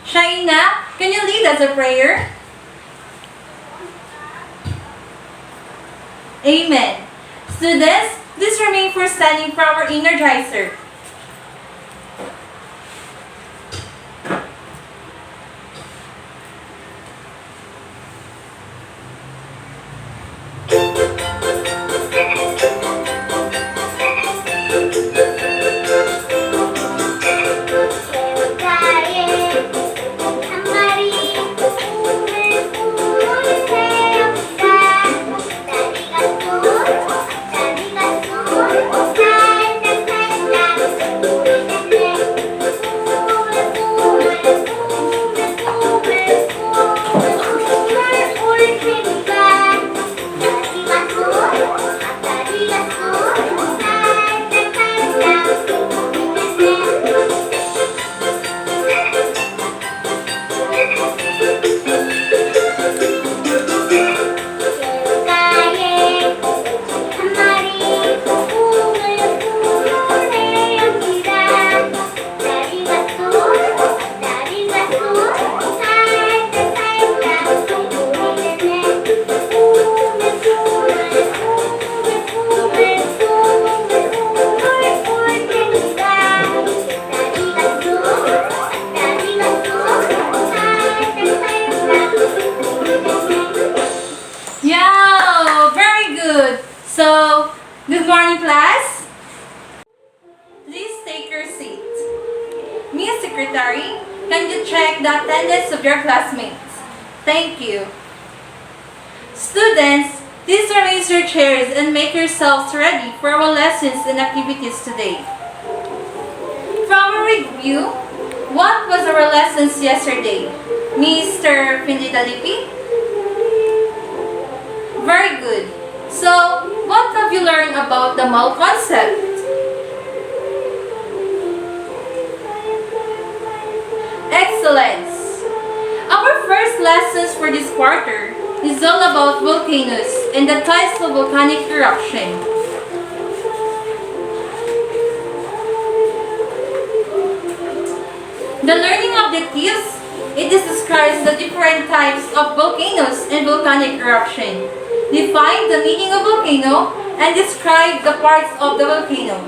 Shaina, can you lead us a prayer? Amen. Students, please remain for standing for our energizer. So, good morning class. Please take your seat. Miss Secretary, can you check the attendance of your classmates? Thank you. Students, please arrange your chairs and make yourselves ready for our lessons and activities today. From a review, what was our lessons yesterday? Mr. Pinditalipi? Very good. So, what have you learned about the mall concept? Excellence! Our first lessons for this quarter is all about volcanoes and the types of volcanic eruption. The learning objectives, it describes the different types of volcanoes and volcanic eruption. Define the meaning of volcano and describe the parts of the volcano.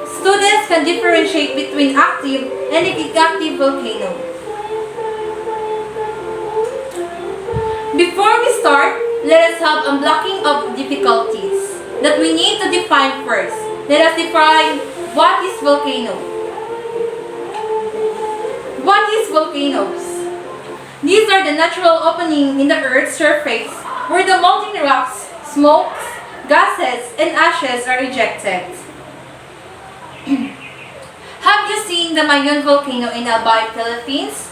Students can differentiate between active and inactive volcano. Before we start, let us have a blocking of difficulties that we need to define first. Let us define what is volcano. What is volcanoes? These are the natural opening in the Earth's surface where the molten rocks, smokes, gases, and ashes are ejected. Have you seen the Mayon volcano in Albay, Philippines?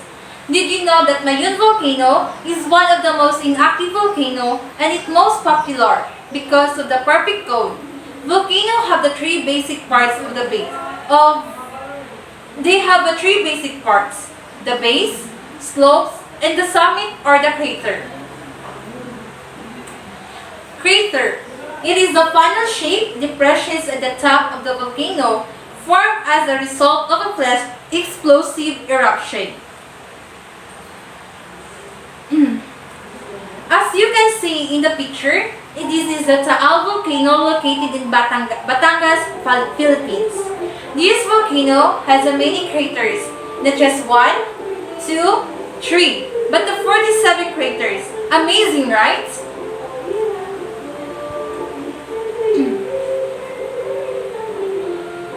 Did you know that Mayon volcano is one of the most inactive volcano and it's most popular because of the perfect cone? Volcanoes have the three basic parts of the base. They have the three basic parts: the base, slopes, and the summit or the crater. Crater. It is the funnel-shaped depressions at the top of the volcano formed as a result of a explosive eruption. As you can see in the picture, this is the Taal volcano located in Batangas, Philippines. This volcano has many craters, not just 1, 2, 3, but the 47 craters. Amazing, right?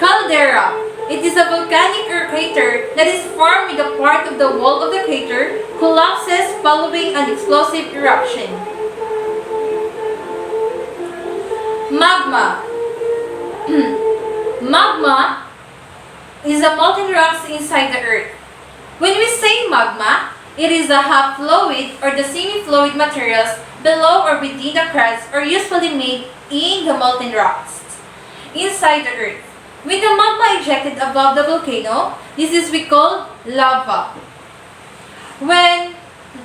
Caldera. It is a volcanic crater that is formed with a part of the wall of the crater collapses following an explosive eruption. Magma. Magma is the molten rocks inside the earth. When we say magma, it is the half fluid or the semi-fluid materials below or within the crust are usually made in the molten rocks inside the earth. With the magma ejected above the volcano, this is we call lava. When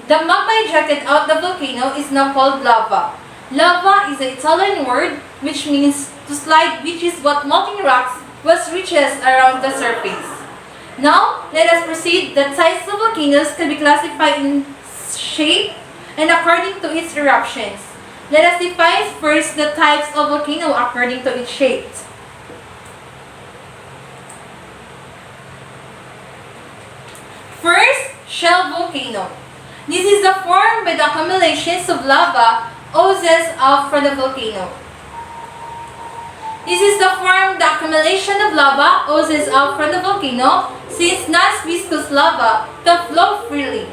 the magma ejected out the volcano is now called lava. Lava is an Italian word which means to slide, which is what molten rocks was reaches around the surface. Now, let us proceed. The types of volcanoes can be classified in shape and according to its eruptions. Let us define first the types of volcano according to its shape. First, shell volcano. This is the form by the accumulations of lava oozes out from the volcano. This is the form the accumulation of lava oozes out from the volcano since non-viscous lava can flow freely.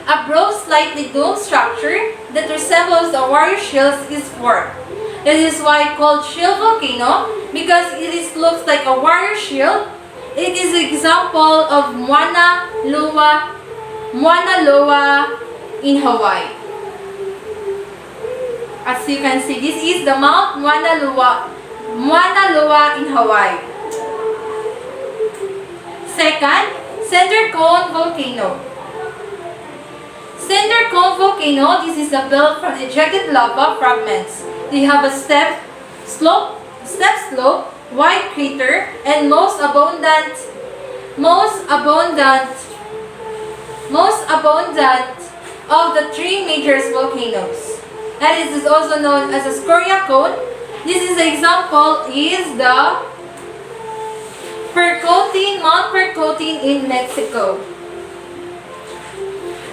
A broad, slightly domed structure that resembles a warrior shield is formed. This is why called shield volcano because looks like a warrior shield. It is an example of Mauna Loa in Hawaii. As you can see, this is the Mount Mauna Loa in Hawaii. Second, cinder cone volcano. Cinder cone volcano, this is a belt from ejected lava fragments. They have a step slope, wide crater, and most abundant of the three major volcanoes. And it is also known as a scoria cone. This is the example is the Mount Percotin in Mexico.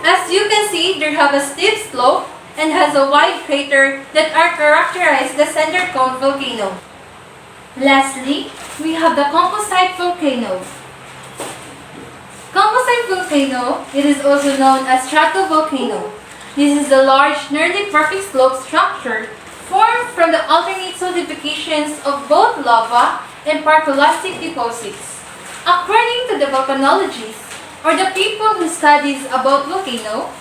As you can see, they have a steep slope and has a wide crater that are characterized the cinder cone volcano. Lastly, we have the composite volcano. Composite volcano, it is also known as stratovolcano. This is a large, nearly perfect slope structure formed from the alternate solidifications of both lava and parcolastic deposits. According to the volcanologists, or the people who studies about volcano,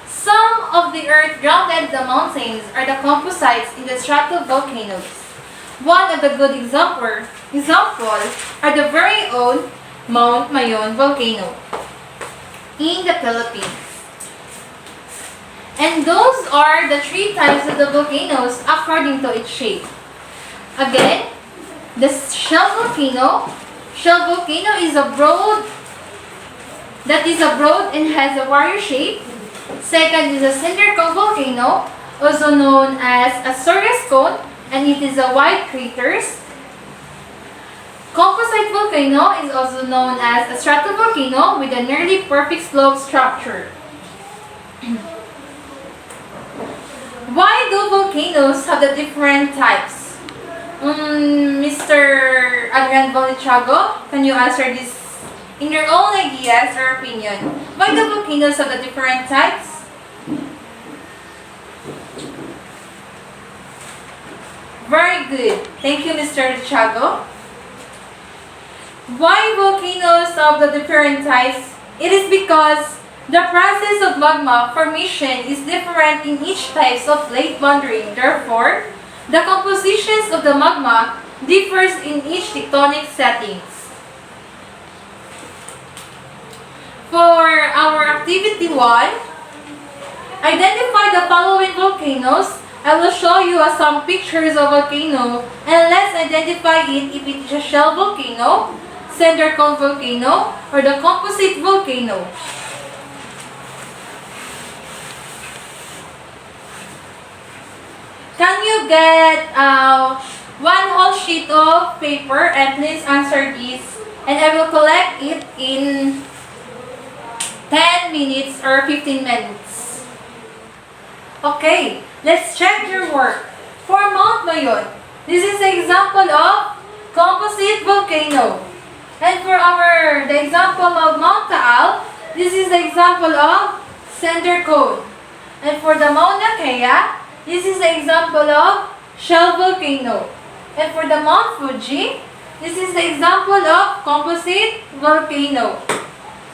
some of the earth grounded the mountains are the composites in the stratovolcanoes. One of the good examples are the very own Mount Mayon volcano in the Philippines. And those are the three types of the volcanoes according to its shape. Again, the shell volcano. Shell volcano is a broad and has a warrior shape. Second is a cinder cone volcano, also known as a Sorias cone, and it is a wide craters. Composite volcano is also known as a stratovolcano with a nearly perfect slope structure. Why do volcanoes have the different types? Mr. Adrian Bolichago, can you answer this in your own ideas or opinion? Why do volcanoes have the different types? Very good. Thank you, Mr. Chago. Why volcanoes have the different types? It is because the process of magma formation is different in each type of plate boundary. Therefore, the compositions of the magma differs in each tectonic settings. For our activity 1, identify the following volcanoes. I will show you some pictures of volcano and let's identify it if it is a shell volcano, cinder cone volcano, or the composite volcano. Can you get one whole sheet of paper and please answer this, and I will collect it in 10 minutes or 15 minutes. Okay, let's check your work. For Mount Mayon, this is the example of composite volcano. And for the example of Mount Taal, this is the example of cinder cone. And for the Mauna Kea, this is the example of shell volcano. And for the Mount Fuji, this is the example of composite volcano.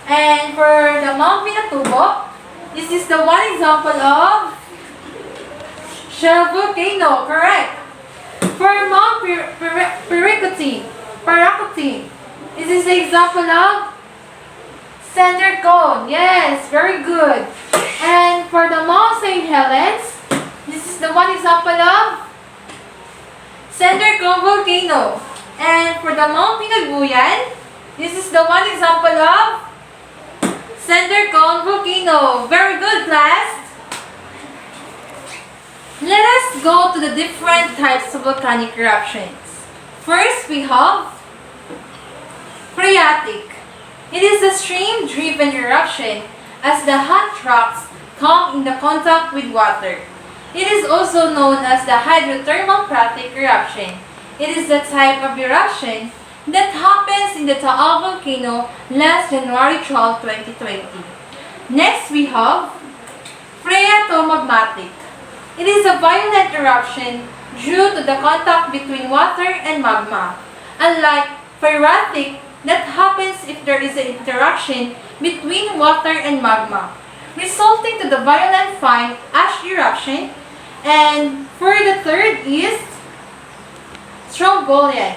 And for the Mount Pinatubo, this is the one example of shell volcano, correct? For Mount Paracutin, this is the example of cinder cone. Yes, very good. And for the Mount St. Helens, this is the one example of cinder cone volcano. And for the Mount Pinaguyan, This is the one example of cinder cone volcano. Very good, class. Let us go to the different types of volcanic eruptions. First, we have phreatic. It is a stream-driven eruption as the hot rocks come in contact with water. It is also known as the hydrothermal phreatic eruption. It is the type of eruption that happens in the Taal volcano last January 12, 2020. Next, we have phreatomagmatic. It is a violent eruption due to the contact between water and magma. Unlike phreatic, that happens if there is an interaction between water and magma, resulting to the violent fine ash eruption. And for the third is Strombolian.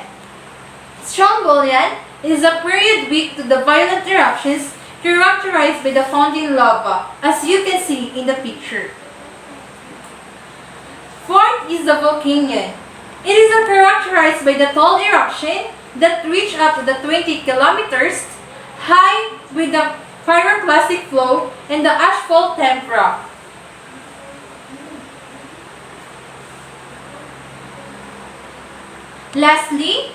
Strombolian is a period weak to the violent eruptions characterized by the fountain lava, as you can see in the picture. Fourth is the Vulcanian. It is characterized by the tall eruption that reach up to the 20 kilometers high with the pyroclastic flow and the asphalt tempera. Lastly,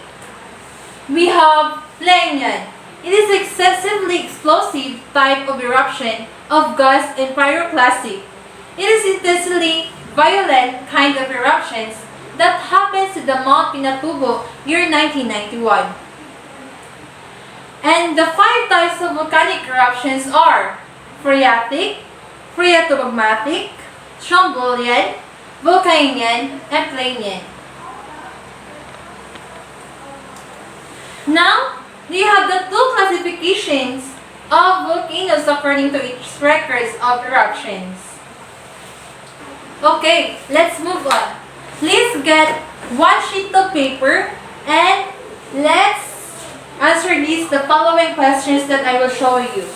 we have Planian. It is excessively explosive type of eruption of gas and pyroclastic. It is intensely violent kind of eruptions that happens to the Mount Pinatubo year 1991. And the 5 types of volcanic eruptions are phreatic, phreatomagmatic, Strombolian, Vulcanian, and Planian. Now, we have the 2 classifications of volcanoes according to each records of eruptions. Okay, let's move on. Please get 1 sheet of paper and let's answer the following questions that I will show you.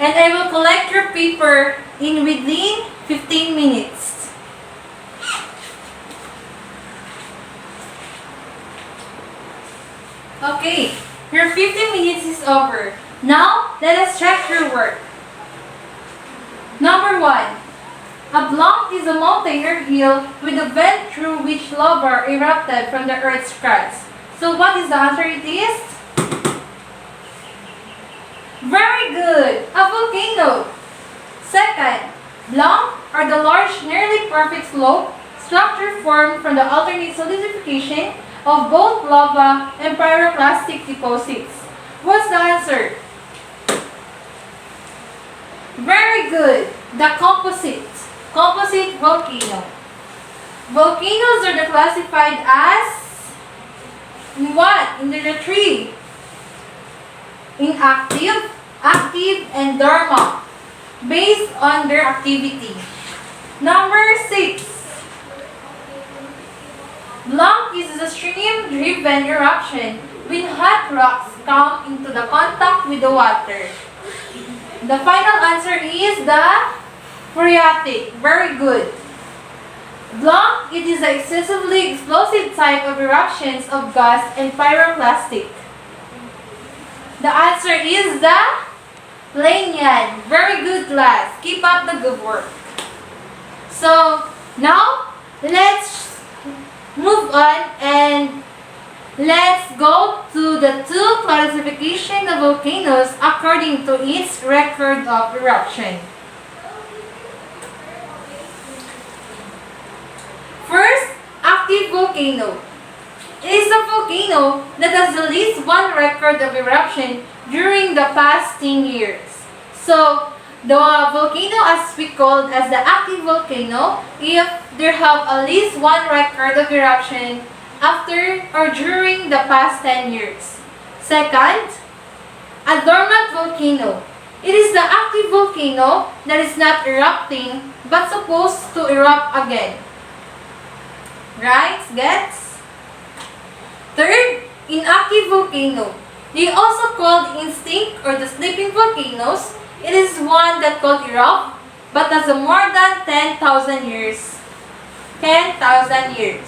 And I will collect your paper in within 15 minutes. Okay, your 15 minutes is over. Now, let us check your work. Number 1. A blunt is a mountain or hill with a vent through which lava erupted from the Earth's crust. So what is the answer it is? Very good! A volcano. Second, blunt are the large, nearly perfect slope structure formed from the alternate solidification of both lava and pyroclastic deposits. What's the answer? Very good. The composite volcano. Volcanoes are classified as in what? In the 3. Inactive, active, and dormant, based on their activity. Number 6. Blanc is a stream-driven eruption when hot rocks come into the contact with the water. The final answer is the phreatic. Very good. Blanc, it is an excessively explosive type of eruptions of gas and pyroclastic. The answer is the Planian. Very good, class. Keep up the good work. So, now, let's move on and let's go to the 2 classification of volcanoes according to its record of eruption. First, active volcano. It is a volcano that has at least 1 record of eruption during the past 10 years. So, the volcano as we called as the active volcano if there have at least 1 record of eruption after or during the past 10 years. Second, a dormant volcano. It is the active volcano that is not erupting but supposed to erupt again. Right? Gets? Third, inactive volcano. They also called extinct or the sleeping volcanoes. It is one that called erupt, but has a more than 10,000 years. 10,000 years.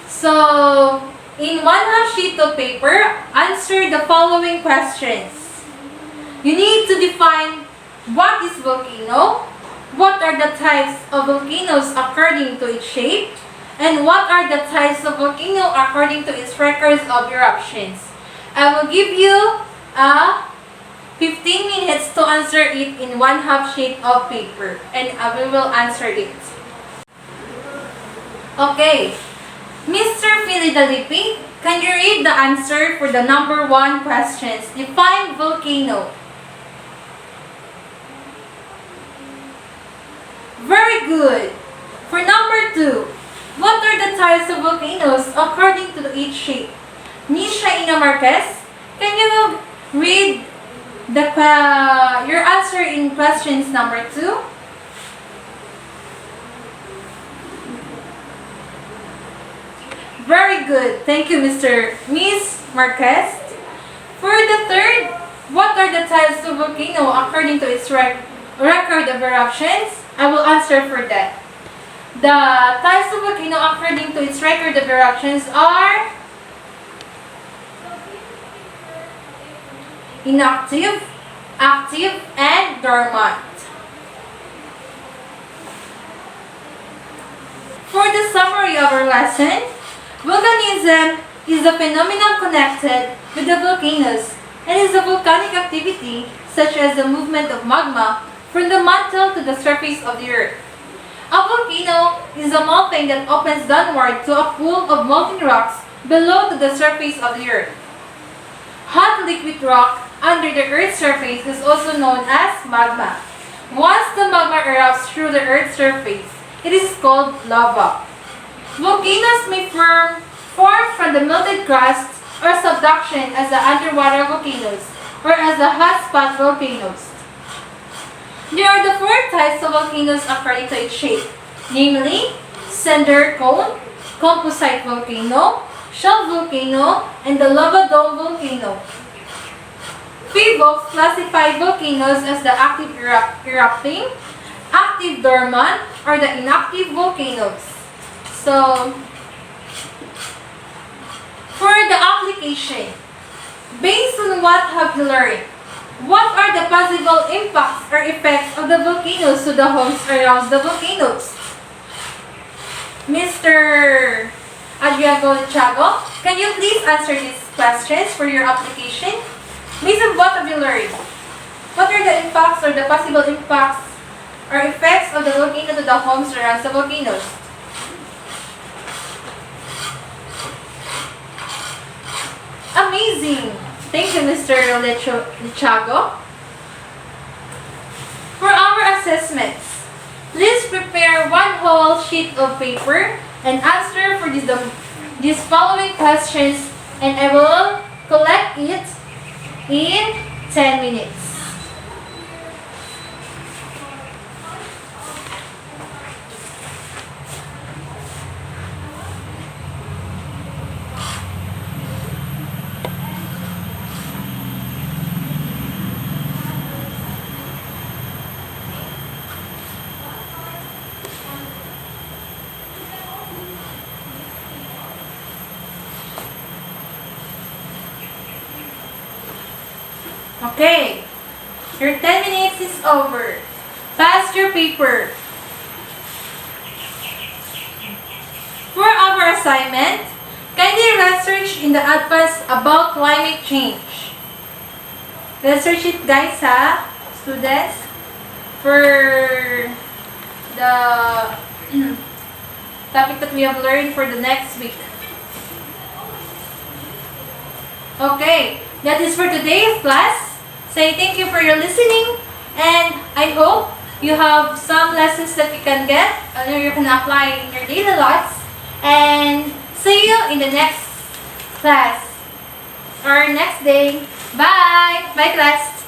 So, in one half sheet of paper, answer the following questions. You need to define what is volcano, what are the types of volcanoes according to its shape, and what are the types of volcano according to its records of eruptions. I will give you 15 minutes to answer it in one half sheet of paper, and we will answer it. Okay, Mr. Filidalipi, can you read the answer for the number 1 questions? Define volcano. Very good. For number 2, what are the types of volcanoes according to each shape? Miss Shaina Marquez, can you read your answer in questions number 2? Very good. Thank you, Miss Marquez. For the 3rd, what are the types of volcano according to its record of eruptions? I will answer for that. The types of volcano according to its record of eruptions are inactive, active, and dormant. For the summary of our lesson, volcanism is a phenomenon connected with the volcanoes and is a volcanic activity such as the movement of magma from the mantle to the surface of the earth. A volcano is a mountain that opens downward to a pool of molten rocks below to the surface of the earth. Hot liquid rock under the earth's surface is also known as magma. Once the magma erupts through the earth's surface, it is called lava. Volcanoes may form from the melted crust or subduction as the underwater volcanoes or as the hot spot volcanoes. There are the 4 types of volcanoes according to its shape, namely cinder cone, composite volcano, shell volcano, and the lava dome volcano. PVOLCs classify volcanoes as the active erupting, active dormant, or the inactive volcanoes. So, for the application, based on what have you learned? What are the possible impacts or effects of the volcanoes to the homes around the volcanoes? Mr. Adriano Chago, can you please answer these questions for your application? Based on what have you learned? What are the impacts or the possible impacts or effects of the volcano to the homes around the volcanoes? Amazing! Thank you, Mr. Lichago. For our assessments, please prepare 1 whole sheet of paper and answer for these following questions, and I will collect it in 10 minutes. Okay, your 10 minutes is over. Pass your paper. For our assignment, kindly research in the advance about climate change. Research it, guys, ha, students, for the topic that we have learned for the next week. Okay, that is for today's class. Say thank you for your listening, and I hope you have some lessons that you can get and you can apply in your daily lives. And see you in the next class or next day. Bye! Bye, class!